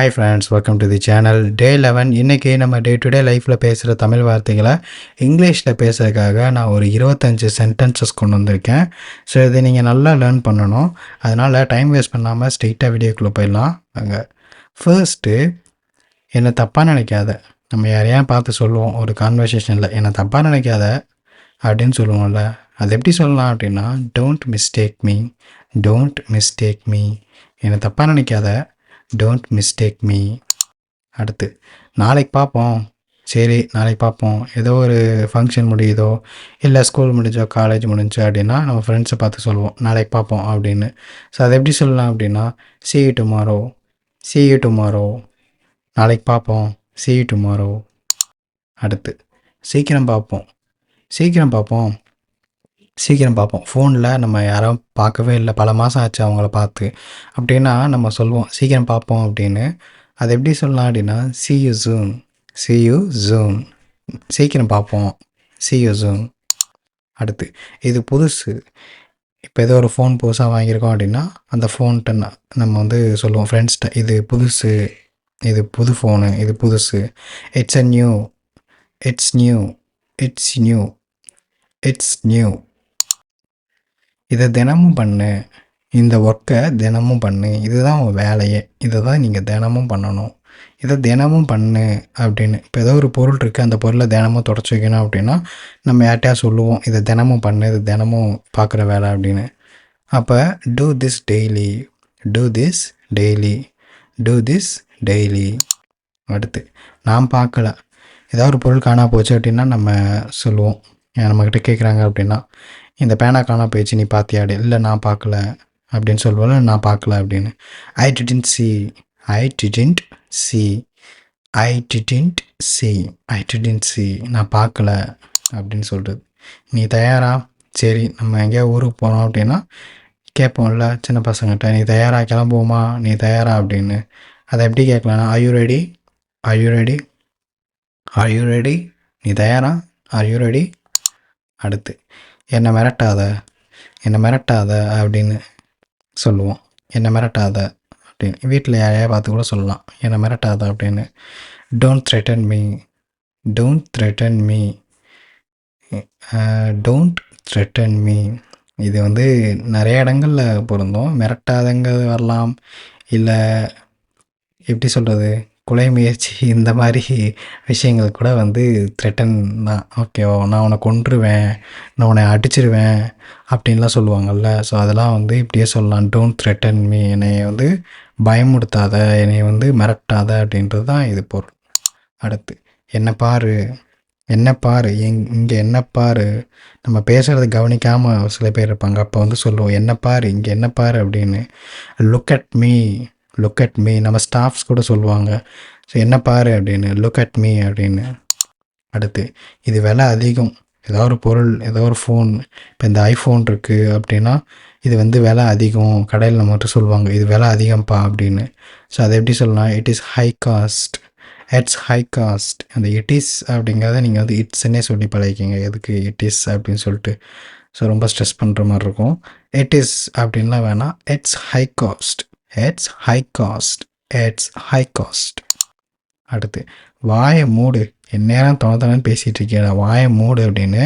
Hi friends, welcome to the channel. Day 11. இன்றைக்கி நம்ம day to day லைஃப்பில் பேசுகிற தமிழ் வார்த்தைகளை இங்கிலீஷில் பேசுகிறதுக்காக நான் ஒரு 25 சென்டென்சஸ் கொண்டு வந்திருக்கேன். ஸோ இதை நீங்கள் நல்லா லேர்ன் பண்ணணும். அதனால் டைம் வேஸ்ட் பண்ணாமல் ஸ்ட்ரெயிட்டாக வீடியோக்குள்ளே போயிடலாம். அங்கே ஃபர்ஸ்ட்டு, என்னை தப்பாக நினைக்காத. நம்ம யாரையா பார்த்து சொல்லுவோம் ஒரு கான்வர்சேஷனில், என்னை தப்பாக நினைக்காத அப்படின்னு சொல்லுவோம்ல. அது எப்படி சொல்லலாம் அப்படின்னா, don't mistake me, don't mistake me. என்னை தப்பாக நினைக்காத, டோன்ட் மிஸ்டேக் மீ. அடுத்து, நாளைக்கு பார்ப்போம். சரி, நாளைக்கு பார்ப்போம். ஏதோ ஒரு ஃபங்க்ஷன் முடியுதோ, இல்லை ஸ்கூல் முடிஞ்சோ, காலேஜ் முடிஞ்சோ அப்படின்னா நம்ம ஃப்ரெண்ட்ஸை பார்த்து சொல்லுவோம் நாளைக்கு பார்ப்போம் அப்படின்னு. ஸோ அதை எப்படி சொல்லலாம் அப்படின்னா, see you tomorrow, see you tomorrow. நாளைக்கு பார்ப்போம், see you tomorrow. அடுத்து, சீக்கிரம் பார்ப்போம், சீக்கிரம் பார்ப்போம், சீக்கிரம் பார்ப்போம். ஃபோனில் நம்ம யாரும் பார்க்கவே இல்லை, பல மாதம் ஆச்சு அவங்கள பார்த்து அப்படின்னா நம்ம சொல்லுவோம் சீக்கிரம் பார்ப்போம் அப்படின்னு. அதை எப்படி சொல்லலாம் அப்படின்னா, see you soon, see you soon. சீக்கிரம் பார்ப்போம், see you soon. அடுத்து, இது புதுசு. இப்போ ஏதோ ஒரு ஃபோன் புதுசாக வாங்கியிருக்கோம் அப்படின்னா அந்த ஃபோன்கிட்ட நம்ம வந்து சொல்லுவோம் ஃப்ரெண்ட்ஸ்கிட்ட, இது புதுசு, இது புது ஃபோனு, இது புதுசு. It's a new, it's new, it's new, it's new. இதை தினமும் பண்ணு, இந்த ஒர்க்கை தினமும் பண்ணு, இதுதான் உன் வேலையே, இதை தான் நீங்கள் தினமும் பண்ணணும், இதை தினமும் பண்ணு அப்படின்னு. இப்போ ஏதோ ஒரு பொருள் இருக்குது, அந்த பொருளை தினமும் தொடச்சி வைக்கணும் அப்படின்னா நம்ம யார்கிட்டயா சொல்லுவோம் இதை தினமும் பண்ணு, இது தினமும் பார்க்குற வேலை அப்படின்னு. அப்போ do this daily, do this daily, do this daily. அடுத்து, நான் பார்க்கல. ஏதாவது ஒரு பொருள் காணா போச்சு அப்படின்னா நம்ம சொல்லுவோம், நம்மக்கிட்ட கேட்குறாங்க அப்படின்னா, இந்த பேனா காணா போயிடுச்சு நீ பார்த்தியாடு, இல்லை நான் பார்க்கல அப்படின்னு சொல்லுவோம்ல, நான் பார்க்கல அப்படின்னு. I didn't see, I didn't see, I didn't see, I didn't see. நான் பார்க்கல அப்படின்னு சொல்கிறது. நீ தயாரா? சரி, நம்ம எங்கேயா ஊருக்கு போகிறோம் அப்படின்னா கேட்போம்ல சின்ன பசங்கள்கிட்ட, நீ தயாரா, கிளம்புவோமா, நீ தயாரா அப்படின்னு. அதை எப்படி கேட்கலான்னா, are you ready, are you ready, are you ready. நீ தயாரா, are you ready. அடுத்து, என்னை மிரட்டாத, என்னை மிரட்டாத அப்படின்னு சொல்லுவோம். என்னை மிரட்டாத அப்படின்னு வீட்டில் யாரையா பார்த்து கூட சொல்லலாம், என்னை மிரட்டாத அப்படின்னு. Don't threaten me, don't threaten me, don't threaten me. இது வந்து நிறைய இடங்களில் பொருந்தும். மிரட்டாதங்கிறது வரலாம், இல்லை எப்படி சொல்கிறது, கொலை முயற்சி, இந்த மாதிரி விஷயங்கள் கூட வந்து த்ரெட்டன் தான். ஓகேவா, நான் உன்னை கொன்றுவேன், நான் உன்னை அடிச்சிருவேன் அப்படின்லாம் சொல்லுவாங்கள்ல. ஸோ அதெல்லாம் வந்து இப்படியே சொல்லலாம், டோன்ட் த்ரெட்டன் மீ. என்னை வந்து பயமுடுத்தாத, என்னை வந்து மிரட்டாத அப்படின்றது தான் இது பொருள். அடுத்து, என்னை பாரு, என்ன பாரு, இங்கே என்ன பாரு. நம்ம பேசுகிறத கவனிக்காமல் சில பேர் இருப்பாங்க, அப்போ வந்து சொல்லுவோம் என்ன பாரு, இங்கே என்ன பாரு அப்படின்னு. Look at me, look at me. நம்ம ஸ்டாஃப்ஸ் கூட சொல்லுவாங்க, ஸோ என்ன பாரு அப்படின்னு, லுக் அட் மீ அப்படின்னு. அடுத்து, இது விலை அதிகம். ஏதோ ஒரு பொருள், ஏதோ ஒரு ஃபோன், இப்போ இந்த ஐஃபோன் இருக்குது அப்படின்னா இது வந்து விலை அதிகம், கடையில் நம்மகிட்ட சொல்லுவாங்க இது விலை அதிகம்ப்பா அப்படின்னு. ஸோ அதை எப்படி சொல்லலாம், it is high cost, it's high cost. அந்த இட் இஸ் அப்படிங்கிறத நீங்கள் வந்து இட்ஸ்ன்னே சொல்லி பழகிக்கிங்க, எதுக்கு இட் இஸ் அப்படின்னு சொல்லிட்டு. ஸோ ரொம்ப ஸ்ட்ரெஸ் பண்ணுற மாதிரி இருக்கும். இட் இஸ் அப்படின்லாம் வேணாம், it's high cost, it's high cost, it's high cost. அடுத்து, வாயை மூடு, எந்நேரம் தோணத்தானு பேசிகிட்டு இருக்கேன், வாயை மூடு அப்படின்னு.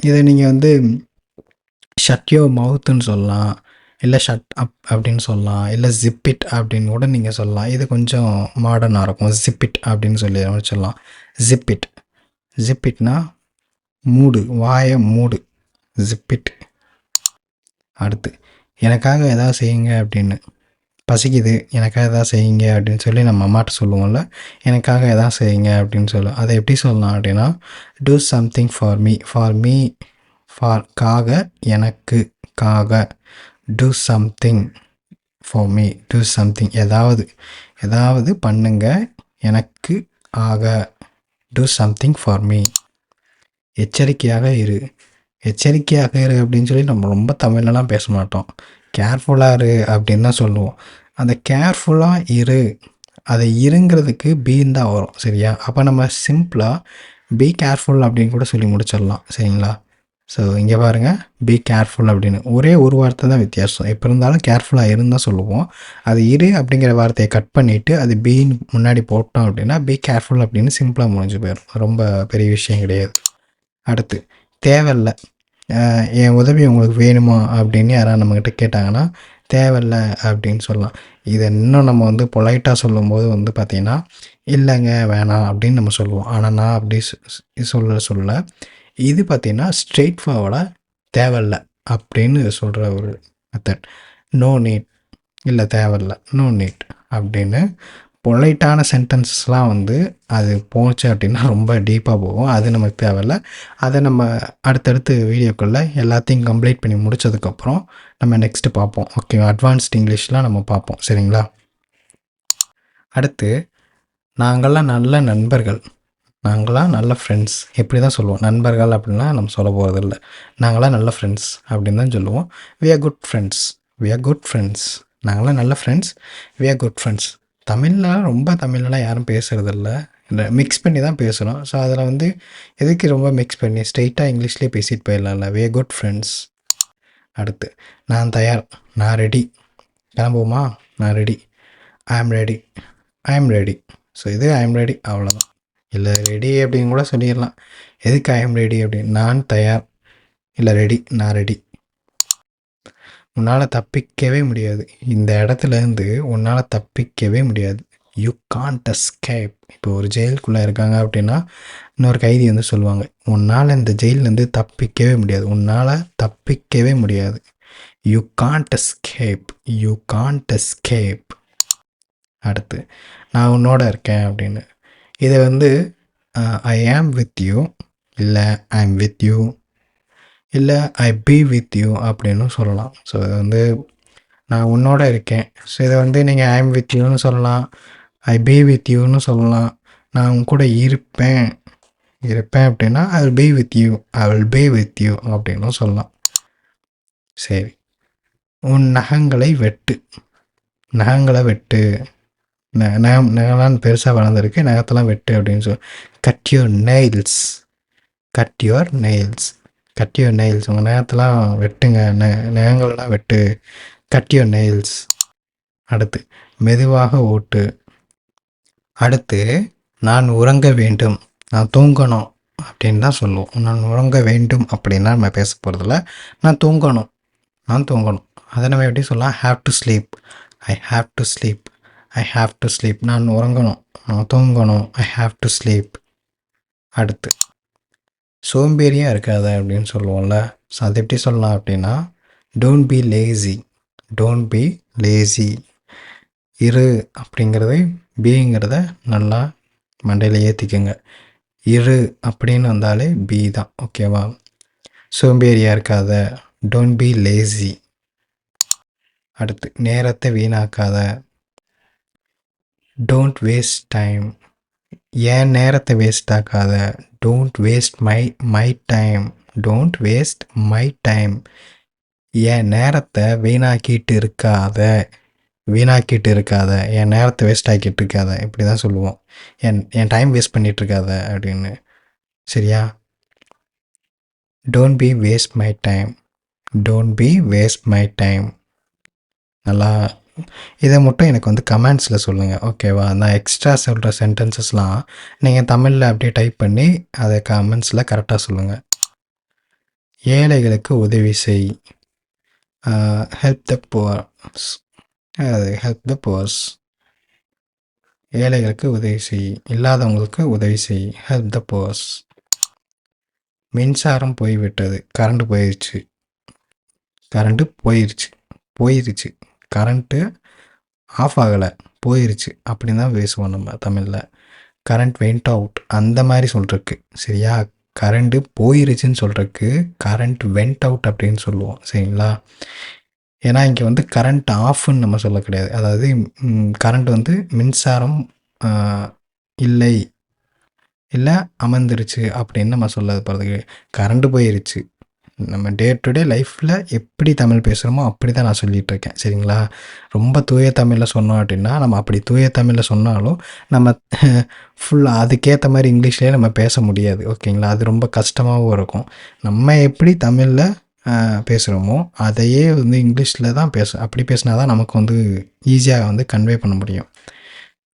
இதை நீங்கள் வந்து ஷட் யோர் மவுத்துன்னு சொல்லலாம், இல்லை ஷட் அப் அப்படின்னு சொல்லலாம், இல்லை ஜிப்பிட் அப்படின்னு கூட நீங்கள் சொல்லலாம். இது கொஞ்சம் மாடர்னாக இருக்கும், ஜிப்பிட் அப்படின்னு சொல்லலாம். ஜிப்பிட், ஜிப்பிட்னா மூடு, வாயை மூடு, ஜிப்பிட். அடுத்து, எனக்காக எதாவது செய்யுங்க அப்படின்னு. பசிக்குது, எனக்காக எதாவது செய்யுங்க அப்படின்னு சொல்லி நம்ம அம்மாட்ட சொல்லுவோம்ல, எனக்காக எதாவது செய்யுங்க அப்படின்னு சொல்லுவோம். அதை எப்படி சொல்லலாம் அப்படின்னா, do something for me, for me, for காக, எனக்கு, காக. Do something for me, do something, ஏதாவது, ஏதாவது பண்ணுங்க எனக்கு ஆக. Do something for me. எச்சரிக்கையாக இரு, எச்சரிக்கையாக இரு அப்படின்னு சொல்லி நம்ம ரொம்ப தமிழ்லலாம் பேச மாட்டோம், கேர்ஃபுல்லாக இரு அப்படின்னு தான் சொல்லுவோம். அந்த கேர்ஃபுல்லாக இரு, அதை இருங்கிறதுக்கு பீன் தான் வரும், சரியா. அப்போ நம்ம சிம்பிளாக பி கேர்ஃபுல் அப்படின்னு கூட சொல்லி முடிச்சிடலாம், சரிங்களா. ஸோ இங்கே பாருங்கள், பி கேர்ஃபுல் அப்படின்னு ஒரே ஒரு வார்த்தை தான் வித்தியாசம். எப்போ இருந்தாலும் கேர்ஃபுல்லாக இருந்தால் சொல்லுவோம். அது இரு அப்படிங்கிற வார்த்தையை கட் பண்ணிவிட்டு அது பீன்னு முன்னாடி போட்டோம் அப்படின்னா பி கேர்ஃபுல் அப்படின்னு சிம்பிளாக முடிஞ்சு போயிடும். ரொம்ப பெரிய விஷயம் கிடையாது. அடுத்து தேவையில்ல. என் உதவி உங்களுக்கு வேணுமா அப்படின்னு யாராவது நம்மக்கிட்ட கேட்டாங்கன்னா தேவையில்ல அப்படின்னு சொல்லலாம். இதை இன்னும் நம்ம வந்து பொலைட்டாக சொல்லும்போது வந்து பார்த்திங்கன்னா இல்லைங்க வேணாம் அப்படின்னு நம்ம சொல்லுவோம். ஆனால் நான் அப்படி சொல்ல இது பார்த்திங்கன்னா ஸ்ட்ரெயிட் ஃபார்வர்டாக தேவையில்ல அப்படின்னு சொல்கிற ஒரு மெத்தட். நோ நீட், இல்லை தேவையில்ல, நோ நீட் அப்படின்னு. பொலைட்டான சென்டென்சஸ்லாம் வந்து அது போச்சு அப்படின்னா ரொம்ப டீப்பாக போகும். அது நமக்கு தேவையில்ல. அதை நம்ம அடுத்தடுத்து வீடியோக்களில் எல்லாத்தையும் கம்ப்ளீட் பண்ணி முடித்ததுக்கப்புறம் நம்ம நெக்ஸ்ட்டு பார்ப்போம். ஓகே, அட்வான்ஸ்ட் இங்கிலீஷ்லாம் நம்ம பார்ப்போம். சரிங்களா? அடுத்து நாங்கள்லாம் நல்ல நண்பர்கள், நாங்களாம் நல்ல ஃப்ரெண்ட்ஸ் இப்படி தான் சொல்லுவோம். நண்பர்கள் அப்படின்லாம் நம்ம சொல்ல போகிறதில்ல. நாங்களாம் நல்ல ஃப்ரெண்ட்ஸ் அப்படின்னு தான் சொல்லுவோம். We are good friends, we are good friends. நாங்களாம் நல்ல friends, we are good friends. தமிழ்லாம் ரொம்ப தமிழ்லாம் யாரும் பேசுகிறதில்ல, இல்லை மிக்ஸ் பண்ணி தான் பேசுகிறோம். ஸோ அதில் வந்து எதுக்கு ரொம்ப மிக்ஸ் பண்ணி ஸ்ட்ரெயிட்டாக இங்கிலீஷ்லேயே பேசிட்டு போயிடலாம்ல. We are good friends. அடுத்து நான் தயார், நான் ரெடி. கிளம்புவோமா? நான் ready. I am ready, I am ready. So இது ஐ ஆம் ரெடி, அவ்வளோதான். இல்லை ரெடி அப்படின்னு கூட சொல்லிடலாம். எதுக்கு ஐ ஆம் ரெடி அப்படின்னு? நான் தயார், இல்லை ரெடி, நான் ரெடி. உன்னால் தப்பிக்கவே முடியாது, இந்த இடத்துலேருந்து உன்னால் தப்பிக்கவே முடியாது. You can't escape. இப்போ ஒரு ஜெயிலுக்குள்ளே இருக்காங்க அப்படின்னா இன்னொரு கைதி வந்து சொல்லுவாங்க, உன்னால் இந்த ஜெயிலேருந்து தப்பிக்கவே முடியாது, உன்னால் தப்பிக்கவே முடியாது. You can't escape, you can't escape. அடுத்து நான் உன்னோட இருக்கேன் அப்படின்னு. இதை வந்து ஐ ஆம் வித் யூ, இல்லை ஐ ஆம் வித் யூ, இல்லை ஐ பி வித் யூ அப்படின்னு சொல்லலாம். ஸோ இது வந்து நான் உன்னோட இருக்கேன். ஸோ இதை வந்து நீங்கள் ஐ ஆம் வித் யூன்னு சொல்லலாம், ஐ பி வித் யூன்னு சொல்லலாம். நான் உன் கூட இருப்பேன், இருப்பேன் அப்படின்னா I will be with you, I will be with you அப்படின்னும் சொல்லலாம். சரி, உன் நகங்களை வெட்டு, நகங்களை வெட்டு. நகம்லாம் பெருசாக வளர்ந்துருக்கு, நகத்தெல்லாம் வெட்டு அப்படின்னு சொல்லி. Cut your nails, cut your nails, cut your nails. உங்கள் நகத்தெல்லாம் வெட்டுங்க, நகங்கள்லாம் வெட்டு, கட் யுவர் நெயில்ஸ். அடுத்து மெதுவாக ஓட்டு. அடுத்து நான் உறங்க வேண்டும், நான் தூங்கணும் அப்படின்னு தான் சொல்லுவோம். நான் உறங்க வேண்டும் அப்படின்னா நம்ம பேச போகிறதில்ல. நான் தூங்கணும், நான் தூங்கணும். அதை நம்ம எப்படி சொல்லலாம்? Have to sleep, I have to sleep, I have to sleep. நான் உறங்கணும், நான் தூங்கணும், ஐ ஹாவ் டு ஸ்லீப். அடுத்து சோம்பேறியாக இருக்காத அப்படின்னு சொல்லுவோம்ல. ஸோ அது எப்படி சொல்லலாம் அப்படின்னா don't be lazy, don't be lazy. இரு அப்படிங்கிறது பிங்கிறத நல்லா மண்டையில் ஏற்றிக்கோங்க. இரு அப்படின்னு வந்தாலே பி தான். ஓகேவா? சோம்பேறியாக இருக்காத, டோன்ட் பி லேசி. அடுத்து நேரத்தை வீணாக்காத, டோன்ட் வேஸ்ட் டைம். ஏன் நேரத்தை வேஸ்ட் ஆக்காத, don't waste my time, don't waste my time. என் நேரத்தை வீணாக்கிட்டு இருக்காத, வீணாக்கிட்டு இருக்காத, என் நேரத்தை வேஸ்ட் ஆக்கிட்டு இருக்காத, இப்படி தான் சொல்லுவோம். என் டைம் வேஸ்ட் பண்ணிகிட்டு இருக்காத அப்படின்னு. சரியா? Don't be waste my time, don't be waste my time. நல்லா இதை மட்டும் எனக்கு வந்து கமெண்ட்ஸில் சொல்லுங்கள். ஓகேவா? நான் எக்ஸ்ட்ரா சொல்கிற சென்டென்சஸ்லாம் நீங்கள் தமிழில் அப்படியே டைப் பண்ணி அதை கமெண்ட்ஸில் கரெக்டாக சொல்லுங்கள். ஏழைகளுக்கு உதவி செய், ஹெல்ப் த புவர்ஸ், அது ஹெல்ப் த புவர்ஸ். ஏழைகளுக்கு உதவி செய், இல்லாதவங்களுக்கு உதவி செய், ஹெல்ப் த புவர்ஸ். மின்சாரம் போய்விட்டது, கரண்ட்டு போயிடுச்சு, கரண்ட்டு போயிடுச்சு, போயிடுச்சு, கரண்ட்டு ஆஃப் ஆகலை, போயிடுச்சு அப்படின்னு தான் பேசுவோம் நம்ம தமிழில். கரண்ட் வெண்ட் அவுட் அந்த மாதிரி சொல்கிறதுக்கு. சரியா? கரண்ட்டு போயிருச்சுன்னு சொல்கிறதுக்கு கரண்ட் வெண்ட் அவுட் அப்படின்னு சொல்லுவோம். சரிங்களா? ஏன்னா இங்கே வந்து கரண்ட் ஆஃப்னு நம்ம சொல்ல கிடையாது. அதாவது கரண்ட் வந்து மின்சாரம் இல்லை, இல்லை அமர்ந்துருச்சு அப்படின்னு நம்ம சொல்ல போகிறதுக்கு. கரண்ட்டு போயிருச்சு, நம்ம டே டு டே லைஃப்பில் எப்படி தமிழ் பேசுகிறோமோ அப்படி தான் நான் சொல்லிகிட்ருக்கேன். சரிங்களா? ரொம்ப தூய தமிழில் சொன்னோம் அப்படின்னா, நம்ம அப்படி தூய தமிழில் சொன்னாலும் நம்ம ஃபுல்லாக அதுக்கேற்ற மாதிரி இங்கிலீஷ்லேயே நம்ம பேச முடியாது. ஓகேங்களா? அது ரொம்ப கஷ்டமாகவும் இருக்கும். நம்ம எப்படி தமிழில் பேசுகிறோமோ அதையே வந்து இங்கிலீஷில் தான் அப்படி பேசினா தான் நமக்கு வந்து ஈஸியாக வந்து கன்வே பண்ண முடியும்.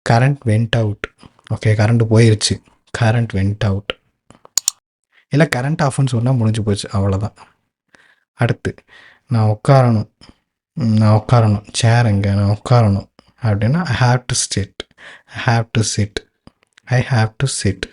Current went out. Okay, current போயிருச்சு. Current went out. இல்லை கரண்ட் ஆஃப்னு சொன்னால் முடிஞ்சு போச்சு, அவ்வளோதான். அடுத்து நான் உட்காரணும் சேர் எங்கே, நான் உட்காரணும் அப்படின்னா I have to sit. I have to sit.